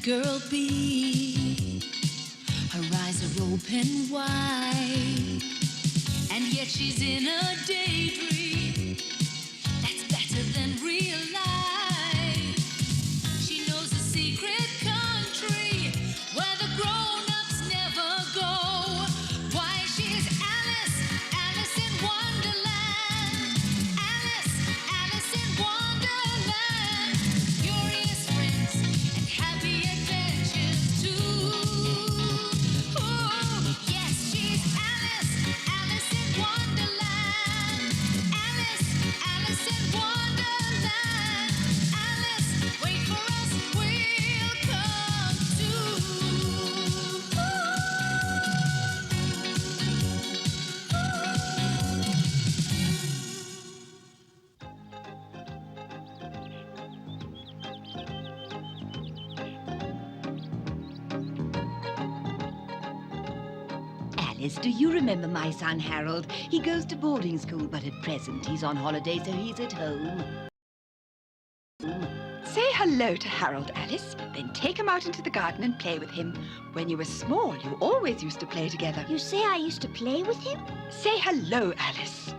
girl be? Her eyes are open wide, and yet she's in a daydream that's better than real life. She knows a secret country where the grown-ups never go. Why, she's Alice, Alice in Wonderland. Alice, Alice in Wonderland. Curious friends and happy adventures too. Ooh, yes, she's Alice, Alice in Wonderland. Alice, Alice in Wonderland. Alice, wait for us, we'll come too. Alice, do you remember my son Harold? He goes to boarding school, but at present he's on holiday, so he's at home. Say hello to Harold, Alice. Then take him out into the garden and play with him. When you were small, you always used to play together. You say I used to play with him? Say hello, Alice.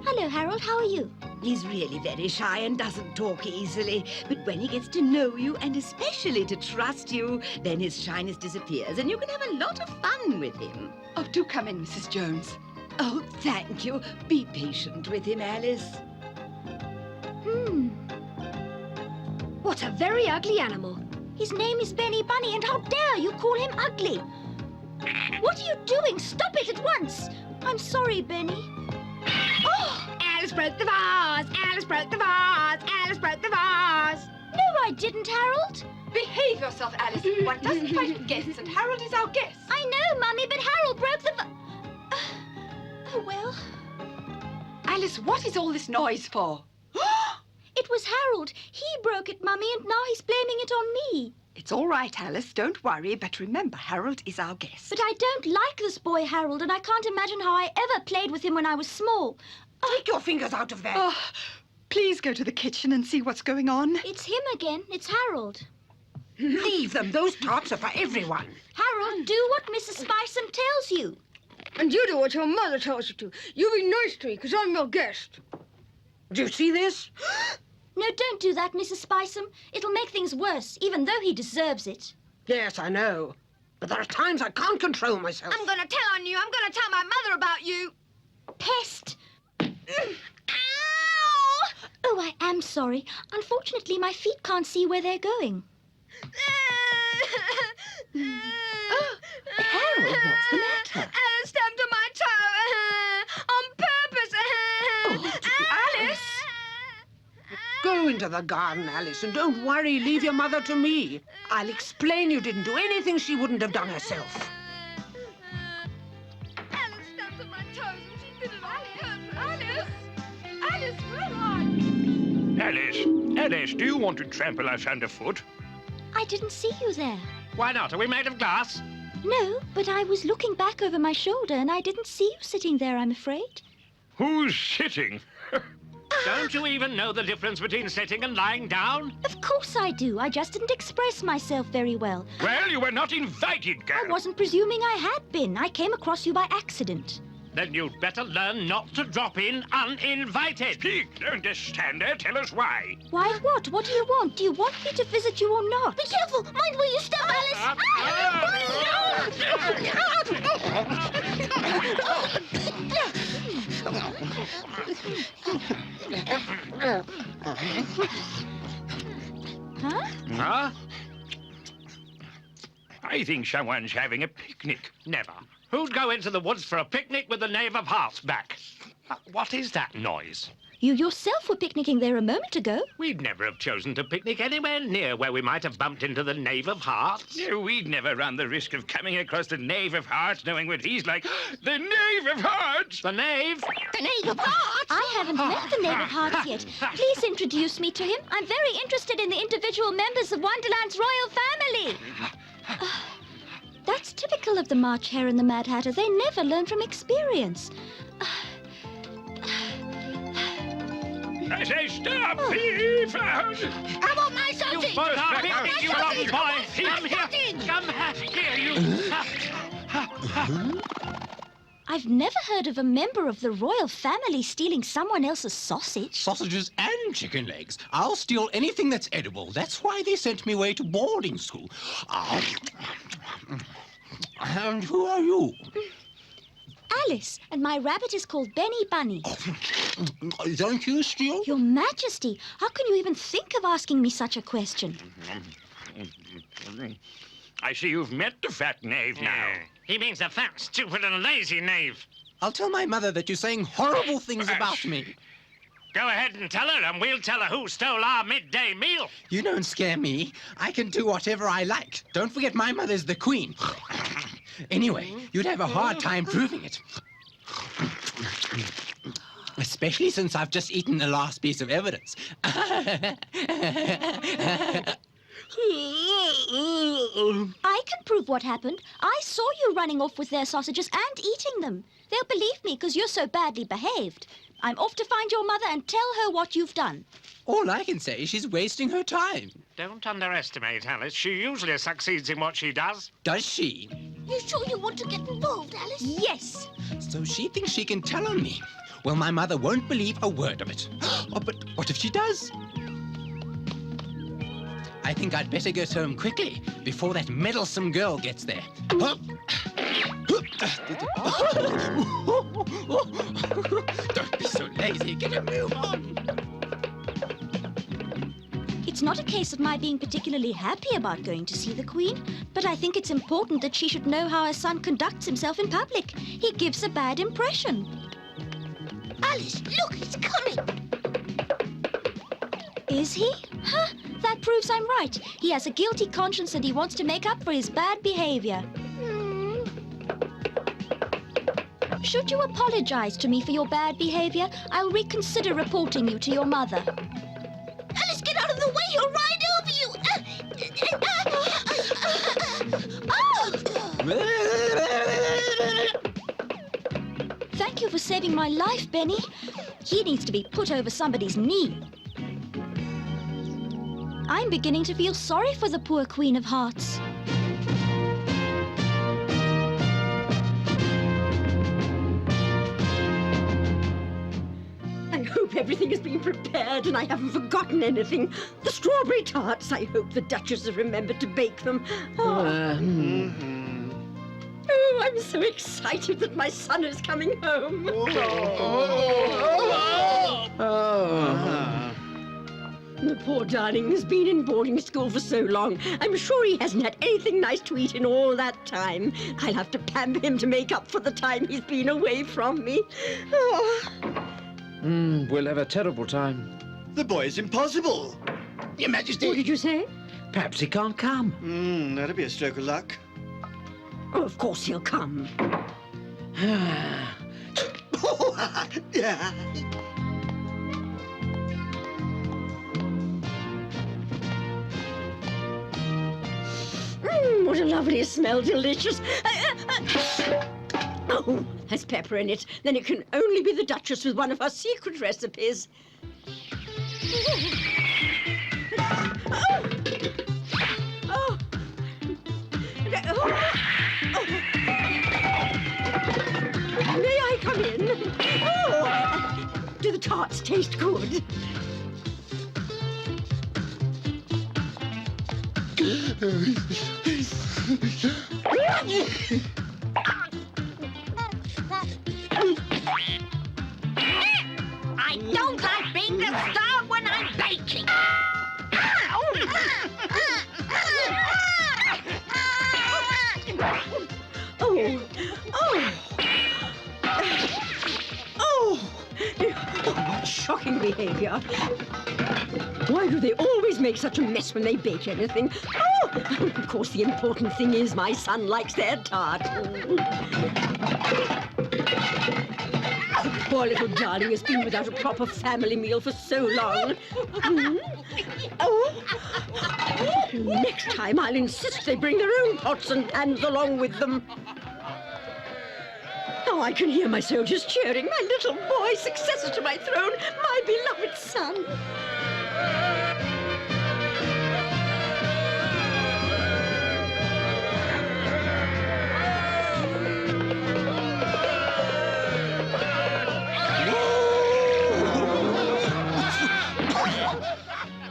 Hello, Harold. How are you? He's really very shy and doesn't talk easily. But when he gets to know you, and especially to trust you, then his shyness disappears and you can have a lot of fun with him. Oh, do come in, Mrs. Jones. Oh, thank you. Be patient with him, Alice. What a very ugly animal. His name is Benny Bunny, and how dare you call him ugly? What are you doing? Stop it at once. I'm sorry, Benny. Oh! Alice broke the vase! Alice broke the vase! Alice broke the vase! No, I didn't, Harold. Behave yourself, Alice. One doesn't fight with guests, and Harold is our guest. I know, Mummy, but Harold broke the oh, well. Alice, what is all this noise for? It was Harold. He broke it, Mummy, and now he's blaming it on me. It's all right, Alice. Don't worry. But remember, Harold is our guest. But I don't like this boy, Harold, and I can't imagine how I ever played with him when I was small. Take your fingers out of there! Oh, please go to the kitchen and see what's going on. It's him again. It's Harold. Leave them. Those tarts are for everyone. Harold, do what Mrs. Spicem tells you. And you do what your mother tells you to. You be nice to me, because I'm your guest. Do you see this? No, don't do that, Mrs. Spicem. It'll make things worse, even though he deserves it. Yes, I know. But there are times I can't control myself. I'm going to tell on you. I'm going to tell my mother about you. Pest! Ow! Oh, I am sorry. Unfortunately, my feet can't see where they're going. Harold, what's the matter? Alice stepped on my toe. On purpose. Alice! Go into the garden, Alice, and don't worry. Leave your mother to me. I'll explain you didn't do anything she wouldn't have done herself. Alice stepped on my toes and she did it on purpose. Alice, where are you? Alice, do you want to trample us underfoot? I didn't see you there. Why not? Are we made of glass? No, but I was looking back over my shoulder and I didn't see you sitting there, I'm afraid. Who's sitting? Don't you even know the difference between sitting and lying down? Of course I do. I just didn't express myself very well. Well, you were not invited, girl. I wasn't presuming I had been. I came across you by accident. Then you'd better learn not to drop in uninvited. Speak, don't just stand there. Tell us why. Why what? What do you want? Do you want me to visit you or not? Be careful! Mind where you step, Alice! Huh? Huh? I think someone's having a picnic. Never. Who'd go into the woods for a picnic with the Knave of Hearts back? What is that noise? You yourself were picnicking there a moment ago. We'd never have chosen to picnic anywhere near where we might have bumped into the Knave of Hearts. No, we'd never run the risk of coming across the Knave of Hearts knowing what he's like. The Knave of Hearts! The Knave? The Knave of Hearts? I haven't met the Knave of Hearts yet. Please introduce me to him. I'm very interested in the individual members of Wonderland's royal family. That's typical of the March Hare and the Mad Hatter. They never learn from experience. I say stop, thief! I want my sausage! You both are picnic, you rotten boy! Come here! Sausage! Come here, you! I've never heard of a member of the royal family stealing someone else's sausage. Sausages and chicken legs. I'll steal anything that's edible. That's why they sent me away to boarding school. And who are you? Alice, and my rabbit is called Benny Bunny. Don't you steal? Your Majesty, how can you even think of asking me such a question? I see you've met the fat knave now. He means the fat, stupid, and lazy knave. I'll tell my mother that you're saying horrible things about me. Go ahead and tell her, and we'll tell her who stole our midday meal. You don't scare me. I can do whatever I like. Don't forget my mother's the queen. Anyway, you'd have a hard time proving it. Especially since I've just eaten the last piece of evidence. I can prove what happened. I saw you running off with their sausages and eating them. They'll believe me because you're so badly behaved. I'm off to find your mother and tell her what you've done. All I can say is she's wasting her time. Don't underestimate Alice. She usually succeeds in what she does. Does she? You sure you want to get involved, Alice? Yes. So she thinks she can tell on me. Well, my mother won't believe a word of it. Oh, but what if she does? I think I'd better get home quickly before that meddlesome girl gets there. Don't be so lazy. Get a move on. It's not a case of my being particularly happy about going to see the Queen, but I think it's important that she should know how her son conducts himself in public. He gives a bad impression. Alice, look, it's coming. Is he? Huh? That proves I'm right. He has a guilty conscience and he wants to make up for his bad behavior. Should you apologize to me for your bad behavior, I'll reconsider reporting you to your mother. Alice, get out of the way! He'll ride over you! Thank you for saving my life, Benny. He needs to be put over somebody's knee. I'm beginning to feel sorry for the poor Queen of Hearts. I hope everything has been prepared and I haven't forgotten anything. The strawberry tarts, I hope the Duchess has remembered to bake them. Oh, I'm so excited that my son is coming home. The poor darling has been in boarding school for so long. I'm sure he hasn't had anything nice to eat in all that time. I'll have to pamper him to make up for the time he's been away from me. We'll have a terrible time. The boy's impossible. Your Majesty. What did you say? Perhaps he can't come. That'll be a stroke of luck. Oh, of course he'll come. Yeah. What a lovely smell, delicious. Oh, has pepper in it. Then it can only be the Duchess with one of her secret recipes. May I come in? Oh, do the tarts taste good? I don't like being disturbed when I'm baking. What shocking behavior. Why do they always make such a mess when they bake anything? Oh, of course, the important thing is my son likes their tart. The poor little darling has been without a proper family meal for so long. Next time I'll insist they bring their own pots and pans along with them. Now I can hear my soldiers cheering. My little boy, successor to my throne, my beloved son.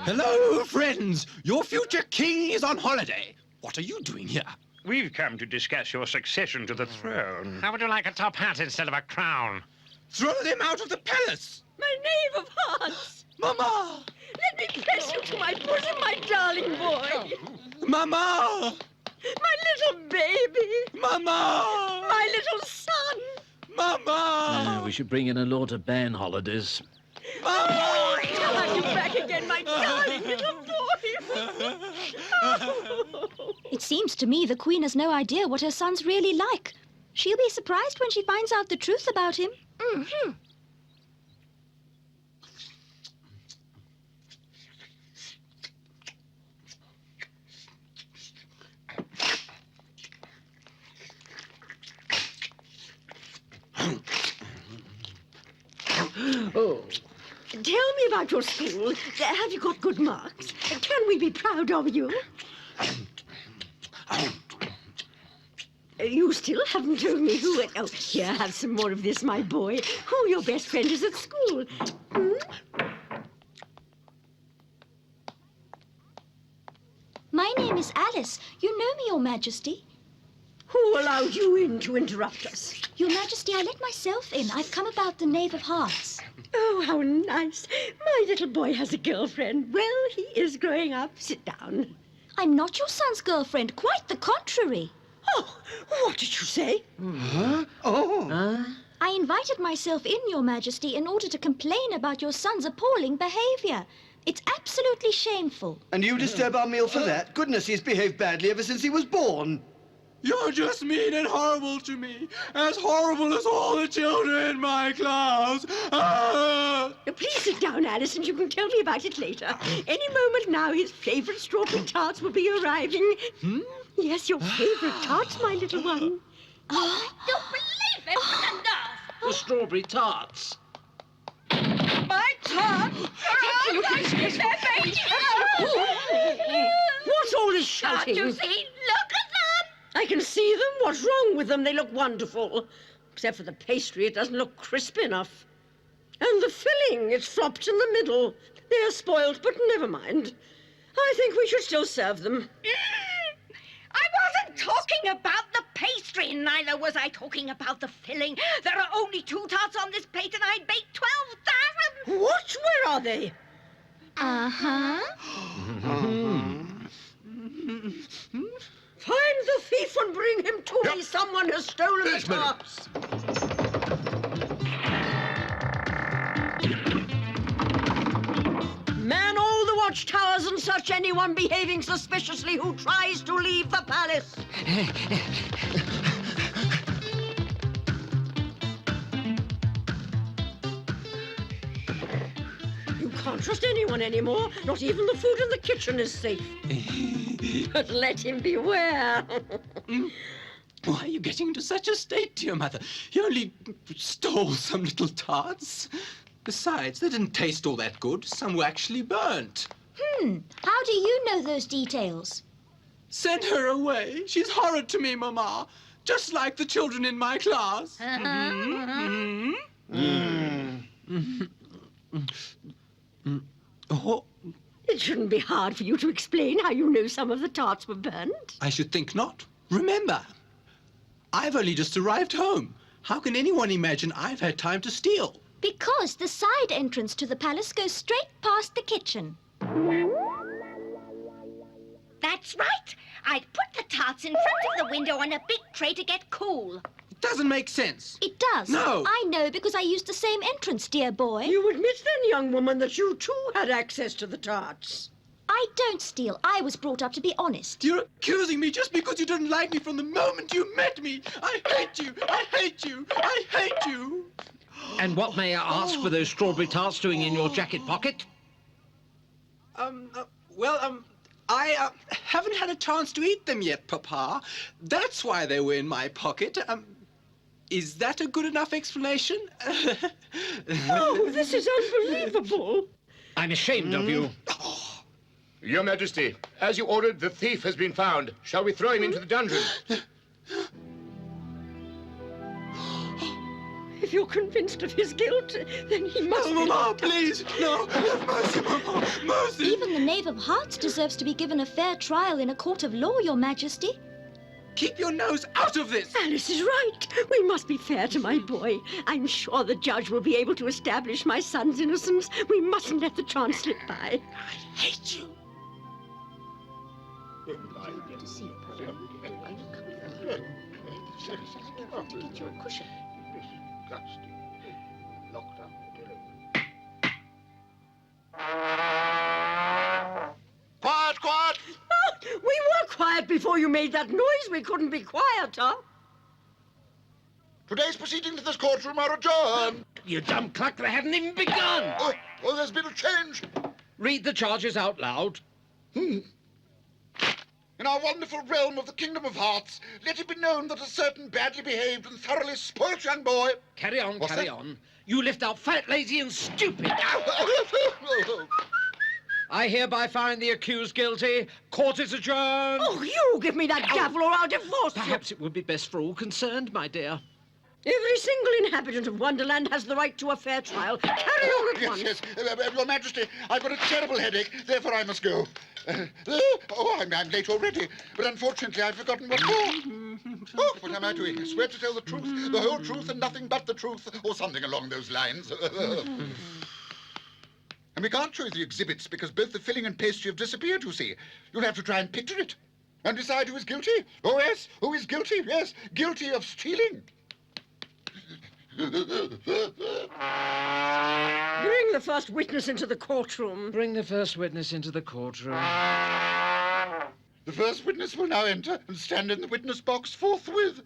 Hello, friends. Your future king is on holiday. What are you doing here? We've come to discuss your succession to the throne. How would you like a top hat instead of a crown? Throw them out of the palace! My Knave of Hearts. Mama! Let me press you to my bosom, my darling boy. Mama! My little baby. Mama! My little son. Mama! We should bring in a Lord of Ban holidays. Mama! To have you back again, my darling little boy. It seems to me the Queen has no idea what her son's really like. She'll be surprised when she finds out the truth about him. Mm-hmm. Oh. Tell me about your school. Have you got good marks? Can we be proud of you? You still haven't told me who... Oh, here, have some more of this, my boy. Who your best friend is at school. Hmm? My name is Alice. You know me, Your Majesty. Who allowed you in to interrupt us? Your Majesty, I let myself in. I've come about the Knave of Hearts. Oh, how nice. My little boy has a girlfriend. Well, he is growing up. Sit down. I'm not your son's girlfriend. Quite the contrary. Oh, what did you say? Huh? Oh. I invited myself in, Your Majesty, in order to complain about your son's appalling behavior. It's absolutely shameful. And you disturb our meal for that? Goodness, he's behaved badly ever since he was born. You're just mean and horrible to me. As horrible as all the children in my class. Ah! Please sit down, Alice, and you can tell me about it later. Any moment now, his favourite strawberry tarts will be arriving. Yes, your favourite tarts, my little one. I don't believe it for the nerve. The strawberry tarts. My tarts are all like their baby. What's all this Can't shouting? you see? Look at them. I can see them. What's wrong with them? They look wonderful. Except for the pastry, it doesn't look crisp enough. And the filling, it's flopped in the middle. They're spoiled, but never mind. I think we should still serve them. I wasn't talking about the pastry, neither was I talking about the filling. There are only 2 tarts on this plate, and I baked 12,000. What? Where are they? Uh-huh. Find the thief and bring him to me. Someone has stolen the tarts. Man all the watchtowers and search anyone behaving suspiciously who tries to leave the palace. You can't trust anyone anymore. Not even the food in the kitchen is safe. But let him beware. Why are you getting into such a state, dear mother? You only stole some little tarts. Besides, they didn't taste all that good. Some were actually burnt. How do you know those details? Send her away. She's horrid to me, Mama. Just like the children in my class. Oh, It shouldn't be hard for you to explain how you know some of the tarts were burnt. I should think not. Remember, I've only just arrived home. How can anyone imagine I've had time to steal? Because the side entrance to the palace goes straight past the kitchen. That's right. I'd put the tarts in front of the window on a big tray to get cool. It doesn't make sense. It does. No. I know because I used the same entrance, dear boy. You admit then, young woman, that you too had access to the tarts. I don't steal. I was brought up to be honest. You're accusing me just because you didn't like me from the moment you met me. I hate you. I hate you. I hate you. And what, may I ask, were those strawberry tarts doing in your jacket pocket? I haven't had a chance to eat them yet, Papa. That's why they were in my pocket. Is that a good enough explanation? Oh, this is unbelievable. I'm ashamed of you. Your Majesty, as you ordered, the thief has been found. Shall we throw him into the dungeon? If you're convinced of his guilt, then he must be... Mama, please! No! Have mercy, Mama! Mercy! Even the Knave of Hearts deserves to be given a fair trial in a court of law, Your Majesty. Keep your nose out of this! Alice is right. We must be fair to my boy. I'm sure the judge will be able to establish my son's innocence. We mustn't let the chance slip by. I hate you! Quiet, quiet! We were quiet before you made that noise. We couldn't be quieter. Today's proceedings in this courtroom are adjourned. You dumb cluck, they haven't even begun. Oh, there's been a change. Read the charges out loud. In our wonderful realm of the Kingdom of Hearts, let it be known that a certain badly behaved and thoroughly spoilt young boy... Carry on, What's carry that? on. You left out fat, lazy and stupid. I hereby find the accused guilty. Court is adjourned. Oh, you give me that gavel or I'll divorce you. Perhaps it would be best for all concerned, my dear. Every single inhabitant of Wonderland has the right to a fair trial. Carry on at once. Yes, Your Majesty, I've got a terrible headache, therefore I must go. I'm late already, but unfortunately I've forgotten what for. Oh, what am I doing? I swear to tell the truth, the whole truth and nothing but the truth, or something along those lines. And we can't show you the exhibits because both the filling and pastry have disappeared, you see. You'll have to try and picture it. And decide who is guilty. Oh, yes, who is guilty, yes, guilty of stealing. Bring the first witness into the courtroom. Bring the first witness into the courtroom. The first witness will now enter and stand in the witness box forthwith.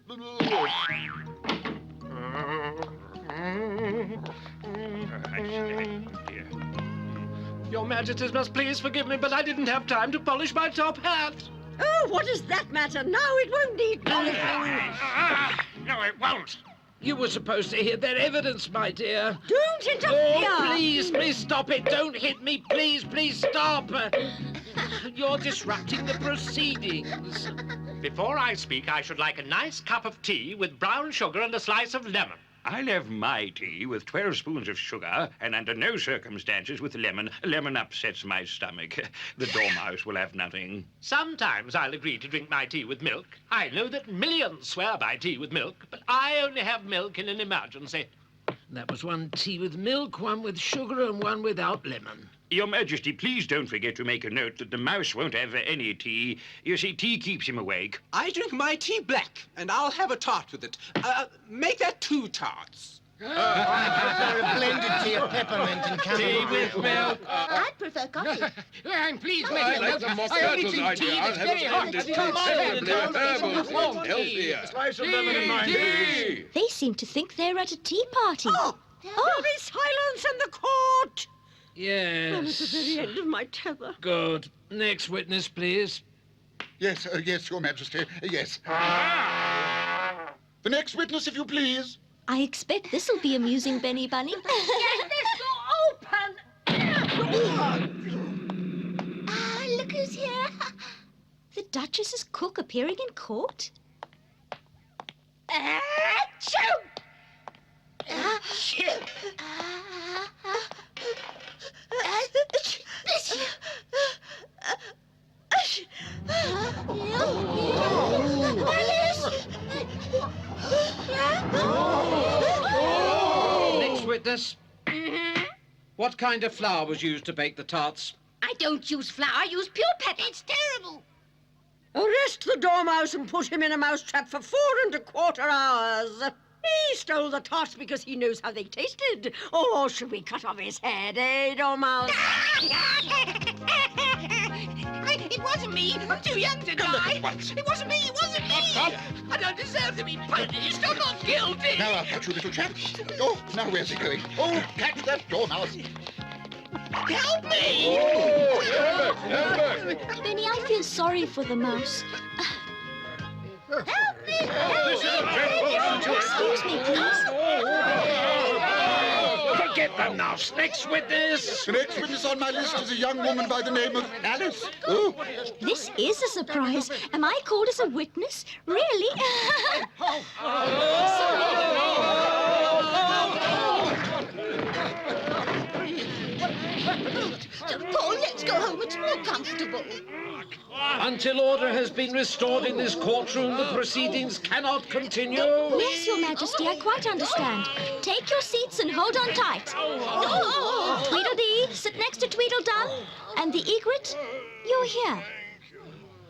Your Majesties must please forgive me, but I didn't have time to polish my top hat. Oh, what does that matter? Now it won't need polishing. No, it won't. You were supposed to hear their evidence, my dear. Don't interfere. Oh, please stop it. Don't hit me. Please stop. You're disrupting the proceedings. Before I speak, I should like a nice cup of tea with brown sugar and a slice of lemon. I'll have my tea with 12 spoons of sugar, and under no circumstances with lemon. Lemon upsets my stomach. The dormouse will have nothing. Sometimes I'll agree to drink my tea with milk. I know that millions swear by tea with milk, but I only have milk in an emergency. That was one tea with milk, one with sugar, and one without lemon. Your Majesty, please don't forget to make a note that the mouse won't have any tea. You see, tea keeps him awake. I drink my tea black, and I'll have a tart with it. Make that 2 tarts. I prefer a blended tea of peppermint and Tea chamomile. with milk. I'd prefer coffee. I'm pleased, I like the more casual idea. I'll have a blended tea, preferably herbal, healthier. Slice of lemon in mine, please. They seem to think they're at a tea party. Oh, there'll be silence in the court. I'm at the Yes. very end of my tether. Good. Next witness, please. Yes, yes, Your Majesty, yes. The next witness, if you please. I expect this'll be amusing, Benny Bunny. Get this door open! Ah, look who's here. The Duchess's cook appearing in court. Achoo! Next witness. What kind of flour was used to bake the tarts? I don't use flour, I use pure pepper. It's terrible. Arrest the dormouse and put him in a mousetrap for 4 1/4 hours. He stole the tarts because he knows how they tasted. Or should we cut off his head, eh, dormouse? It wasn't me. I'm too young to die. It wasn't me. It wasn't me. I don't deserve to be punished. I'm not guilty. Now I'll catch you, little chap. Oh, now where's he going? Oh, catch that dormouse. Help me! Benny, I feel sorry for the mouse. Help me! Excuse me, please. Forget them now. Next witness. The next witness on my list is a young woman by the name of Alice. Oh, This is a surprise. Am I called as a witness? Really? Paul, let's go home. It's more comfortable. Until order has been restored in this courtroom, the proceedings cannot continue. Yes, Your Majesty, I quite understand. Take your seats and hold on tight. Tweedledee, sit next to Tweedledum. And the egret, you're here.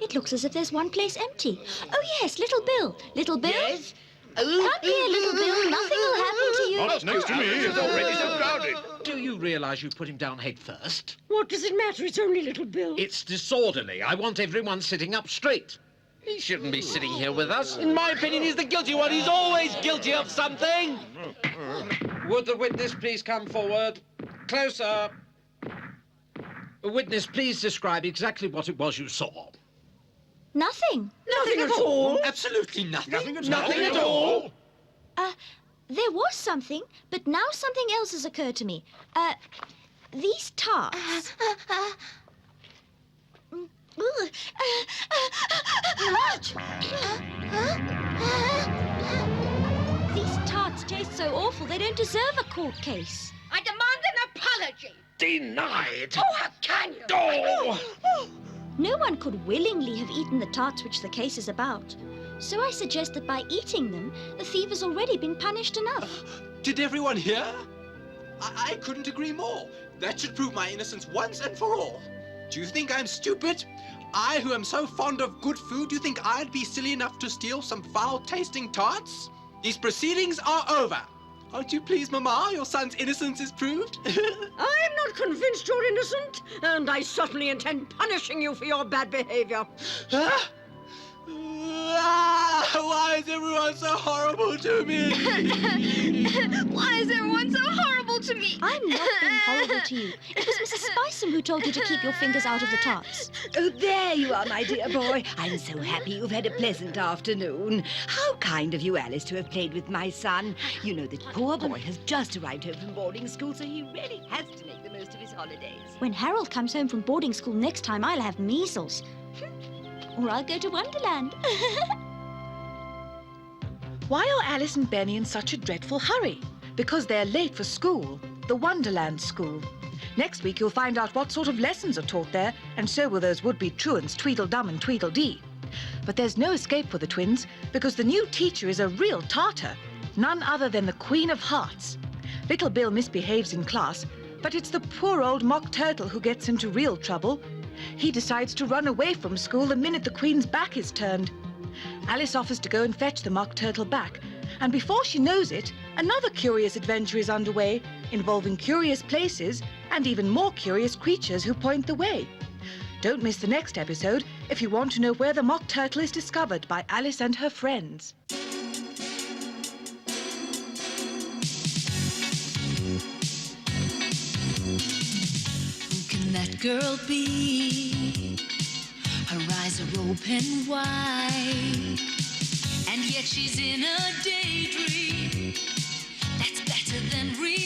It looks as if there's one place empty. Oh, yes, Little Bill. Little Bill? Yes? Come here, Little Bill. Nothing will happen to you. Not next to me. It's already so crowded. Do you realise you put him down head first? What does it matter? It's only Little Bill. It's disorderly. I want everyone sitting up straight. He shouldn't be sitting here with us. In my opinion, he's the guilty one. He's always guilty of something. Would the witness please come forward? Closer. Witness, please describe exactly what it was you saw. Nothing. Nothing at all. Absolutely nothing. Nothing at all. There was something, but now something else has occurred to me. These tarts. These tarts taste so awful, they don't deserve a court case. I demand an apology. Denied. Oh, how can you? Oh! No one could willingly have eaten the tarts which the case is about. So I suggest that by eating them, the thief has already been punished enough. Did everyone hear? I couldn't agree more. That should prove my innocence once and for all. Do you think I'm stupid? I, who am so fond of good food, do you think I'd be silly enough to steal some foul-tasting tarts? These proceedings are over. Aren't you pleased, Mamma? Your son's innocence is proved. I am not convinced you're innocent, and I certainly intend punishing you for your bad behavior. Huh? Why is everyone so horrible to me? Why is everyone so horrible to me? I'm not being horrible to you. It was Mrs. Spicer who told you to keep your fingers out of the tarts. Oh, there you are, my dear boy. I'm so happy you've had a pleasant afternoon. How kind of you, Alice, to have played with my son. You know, that poor boy has just arrived home from boarding school, so he really has to make the most of his holidays. When Harold comes home from boarding school next time, I'll have measles. Or I'll go to Wonderland. Why are Alice and Benny in such a dreadful hurry? Because they're late for school, the Wonderland school. Next week you'll find out what sort of lessons are taught there, and so will those would-be truants Tweedledum and Tweedledee. But there's no escape for the twins, because the new teacher is a real tartar, none other than the Queen of Hearts. Little Bill misbehaves in class, but it's the poor old Mock Turtle who gets into real trouble. He decides to run away from school the minute the Queen's back is turned. Alice offers to go and fetch the Mock Turtle back, and before she knows it, another curious adventure is underway, involving curious places and even more curious creatures who point the way. Don't miss the next episode if you want to know where the Mock Turtle is discovered by Alice and her friends. Who can that girl be? Her eyes are open wide, and yet she's in a daydream that's better than real.